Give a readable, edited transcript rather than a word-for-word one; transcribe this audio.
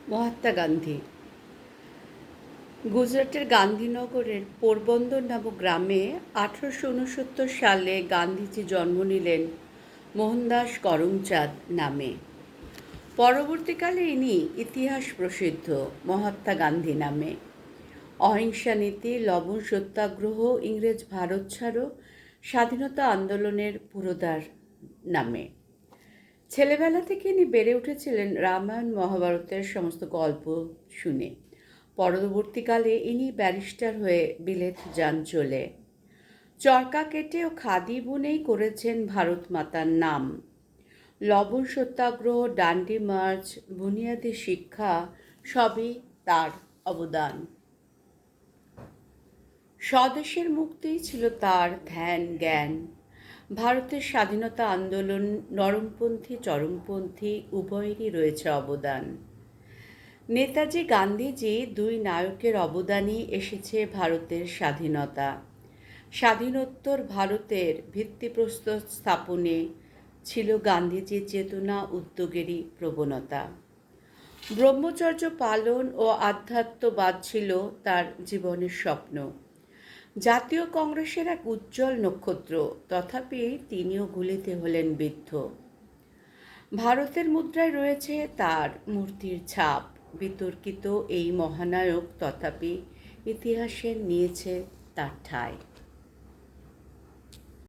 মহাত্মা গান্ধী গুজরাটের গান্ধীনগরের পোরবন্দর নামক গ্রামে 1869 সালে গান্ধীজি জন্ম নিলেন মোহনদাস করমচাঁদ নামে। পরবর্তীকালে ইনি ইতিহাস প্রসিদ্ধ মহাত্মা গান্ধী নামে। অহিংসা নীতি, লবণ সত্যাগ্রহ, ইংরেজ ভারত ছাড়ো, স্বাধীনতা আন্দোলনের পুরোধার নামে। ছেলেবেলা থেকে ইনি বেড়ে উঠেছিলেন রামায়ণ মহাভারতের সমস্ত গল্প শুনে। পরবর্তীকালে ইনি ব্যারিস্টার হয়ে বিলেত যান চলে। চরকা কেটে ও খাদি বুনেই করেছেন ভারত মাতার নাম। লবণ সত্যাগ্রহ, ডান্ডি মার্চ, বুনিয়াদী শিক্ষা সবই তার অবদান। স্বদেশের মুক্তিই ছিল তার ধ্যান জ্ঞান। ভারতের স্বাধীনতা আন্দোলন নরমপন্থী চরমপন্থী উভয়েরই রয়েছে অবদান। নেতাজি গান্ধীজি দুই নায়কের অবদানই এসেছে ভারতের স্বাধীনতা। স্বাধীনোত্তর ভারতের ভিত্তিপ্রস্তর স্থাপনে ছিল গান্ধীজির চেতনা উদ্যোগেরই প্রবণতা। ব্রহ্মচর্য পালন ও আধ্যাত্মবাদ ছিল তার জীবনের স্বপ্ন। জাতীয় কংগ্রেসের এক উজ্জ্বল নক্ষত্র, তথাপি তিনিও গুলিতে হলেন বিদ্ধ। ভারতের মুদ্রায় রয়েছে তার মূর্তির ছাপ। বিতর্কিত এই মহানায়ক তথাপি ইতিহাসে নিয়েছে তার ঠাঁই।